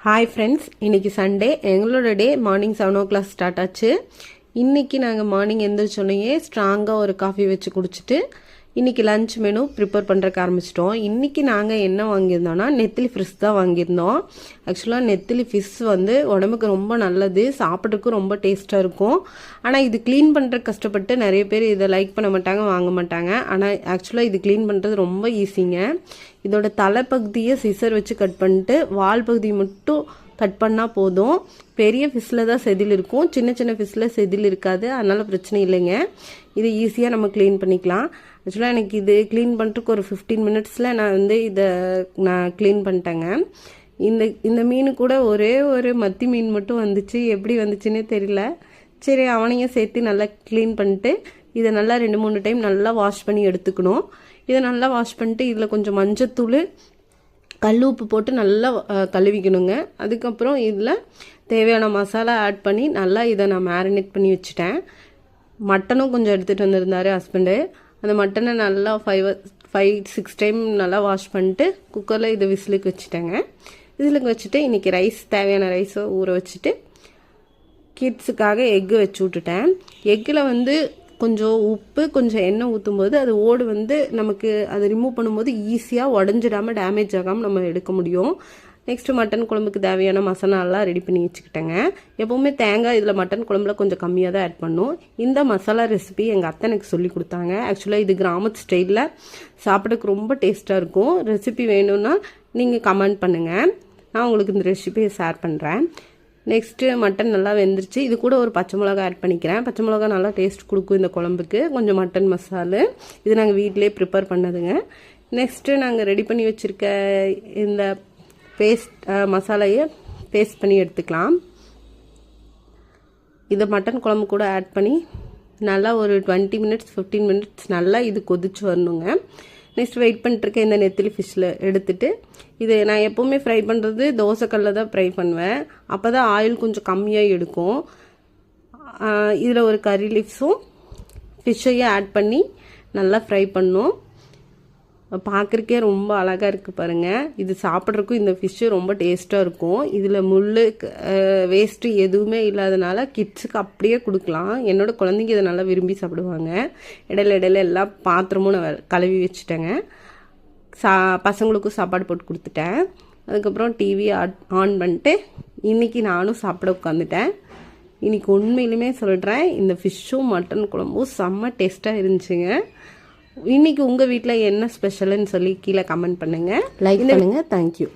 Hi friends, இன்றைக்கி Sunday. எங்களோட day morning 7 o'clock start ஆச்சு. இன்றைக்கி நாங்கள் மார்னிங் எந்திரிச்சோன்னே ஸ்ட்ராங்காக ஒரு காஃபி வச்சு குடிச்சிட்டு இன்றைக்கி லன்ச் மெனு ப்ரிப்பேர் பண்ணுறக்கு ஆரம்பிச்சிட்டோம். இன்றைக்கி நாங்கள் என்ன வாங்கியிருந்தோன்னா நெத்திலி ஃபிஷ் தான் வாங்கியிருந்தோம். ஆக்சுவலாக நெத்திலி ஃபிஷ் வந்து உடம்புக்கு ரொம்ப நல்லது, சாப்பிட்றதுக்கும் ரொம்ப டேஸ்ட்டாக இருக்கும். ஆனால் இது க்ளீன் பண்ணுறதுக்கு கஷ்டப்பட்டு நிறைய பேர் இதை லைக் பண்ண மாட்டாங்க, வாங்க மாட்டாங்க. ஆனால் ஆக்சுவலாக இது க்ளீன் பண்ணுறது ரொம்ப ஈஸிங்க. இதோட தலைப்பகுதியை சிசர் வச்சு கட் பண்ணிட்டு வால் பகுதி மட்டும் கட் பண்ணால் போதும். பெரிய ஃபிஷ்ஷில் தான் செதில் இருக்கும், சின்ன சின்ன ஃபிஷ்ஷில் செதில் இருக்காது. அதனால் பிரச்சனை இல்லைங்க. இது ஈஸியாக நம்ம க்ளீன் பண்ணிக்கலாம். ஆக்சுவலாக எனக்கு இது க்ளீன் பண்ணுறதுக்கு ஒரு 15 minutesல நான் க்ளீன் பண்ணிட்டேங்க. இந்த மீன் கூட ஒரே ஒரு மத்தி மீன் மட்டும் வந்துச்சு. எப்படி வந்துச்சுன்னே தெரியல. சரி, அவனையும் சேர்த்து நல்லா க்ளீன் பண்ணிட்டு இதை நல்லா 2-3 டைம் நல்லா வாஷ் பண்ணி எடுத்துக்கணும். இதை நல்லா வாஷ் பண்ணிட்டு இதில் கொஞ்சம் மஞ்சத்தூள், கல் உப்பு போட்டு நல்லா கழுவிக்கணுங்க. அதுக்கப்புறம் இதில் தேவையான மசாலா ஆட் பண்ணி நல்லா இதை நான் மேரினேட் பண்ணி வச்சுட்டேன். மட்டனும் கொஞ்சம் எடுத்துகிட்டு வந்திருந்தார் ஹஸ்பண்டு. அந்த மட்டனை நல்லா 5-6 டைம் நல்லா வாஷ் பண்ணிட்டு குக்கரில் இதை விசிலுக்கு வச்சுட்டேங்க. விசிலுக்கு வச்சுட்டு இன்றைக்கி ரைஸ், தேவையான ரைஸை ஊற வச்சுட்டு கிட்ஸுக்காக எக்கு வச்சு விட்டுட்டேன். எக்கில் கொஞ்சம் உப்பு, கொஞ்சம் எண்ணெய் ஊற்றும்போது அது ஓடு நமக்கு அதை ரிமூவ் பண்ணும்போது ஈஸியாக உடஞ்சிடாமல் டேமேஜ் ஆகாமல் நம்ம எடுக்க முடியும். நெக்ஸ்ட்டு மட்டன் குழம்புக்கு தேவையான மசாலாலாம் ரெடி பண்ணி வச்சுக்கிட்டேங்க. எப்போவுமே தேங்காய் இதில் மட்டன் குழம்புல கொஞ்சம் கம்மியாக தான் ஆட் பண்ணும். இந்த மசாலா ரெசிபி எங்கள் அத்தை எனக்கு சொல்லி கொடுத்தாங்க. ஆக்சுவலாக இது கிராமத்து ஸ்டைலில் சாப்பிட்றதுக்கு ரொம்ப டேஸ்ட்டாக இருக்கும். ரெசிபி வேணும்னா நீங்கள் கமெண்ட் பண்ணுங்கள், நான் உங்களுக்கு இந்த ரெசிபியை ஷேர் பண்ணுறேன். நெக்ஸ்ட்டு மட்டன் நல்லா வெந்துருச்சு. இது கூட ஒரு பச்சை மிளகா ஆட் பண்ணிக்கிறேன். பச்சை மிளகா நல்லா டேஸ்ட் கொடுக்கும் இந்த குழம்புக்கு. கொஞ்சம் மட்டன் மசாலா இது நாங்கள் வீட்டிலே ப்ரிப்பேர் பண்ணதுங்க. நெக்ஸ்ட்டு நாங்கள் ரெடி பண்ணி வச்சுருக்க இந்த மசாலையை பேஸ்ட் பண்ணி எடுத்துக்கலாம். இதை மட்டன் குழம்பு கூட ஆட் பண்ணி நல்லா ஒரு 20 minutes 15 minutes நல்லா இது கொதிச்சு வரணுங்க. நெக்ஸ்ட் வெயிட் பண்ணிட்டுருக்கேன். இந்த நெத்திலி ஃபிஷ்ஷில் எடுத்துகிட்டு இது நான் எப்போவுமே ஃப்ரை பண்ணுறது தோசைக்கல்ல தான் ஃப்ரை பண்ணுவேன். அப்போ தான் ஆயில் கொஞ்சம் கம்மியாக எடுக்கும். இதில் ஒரு கறி லீவ்ஸும் ஃபிஷ்ஷையும் ஆட் பண்ணி நல்லா ஃப்ரை பண்ணணும். பார்க்குறக்கே ரொம்ப அழகாக இருக்குது பாருங்கள். இது சாப்பிட்றதுக்கும் இந்த ஃபிஷ்ஷு ரொம்ப டேஸ்ட்டாக இருக்கும். இதில் முள் வேஸ்ட்டு எதுவுமே இல்லாதனால கிட்ஸுக்கு அப்படியே கொடுக்கலாம். என்னோடய குழந்தைங்க இதை நல்லா விரும்பி சாப்பிடுவாங்க. இடையில எல்லா பாத்திரமும் நான் கழுவி வச்சுட்டேங்க. பசங்களுக்கும் சாப்பாடு போட்டு கொடுத்துட்டேன். அதுக்கப்புறம் டிவி ஆன் பண்ணிட்டு இன்றைக்கி நானும் சாப்பிட உட்காந்துட்டேன். இன்றைக்கி உண்மையிலுமே சொல்கிறேன், இந்த ஃபிஷ்ஷும் மட்டன் குழம்பும் செம்ம டேஸ்ட்டாக இருந்துச்சுங்க. இன்னைக்கு உங்கள் வீட்டில் என்ன ஸ்பெஷல்னு சொல்லி கீழே கமெண்ட் பண்ணுங்கள், லைக் பண்ணுங்கள். தேங்க்யூ.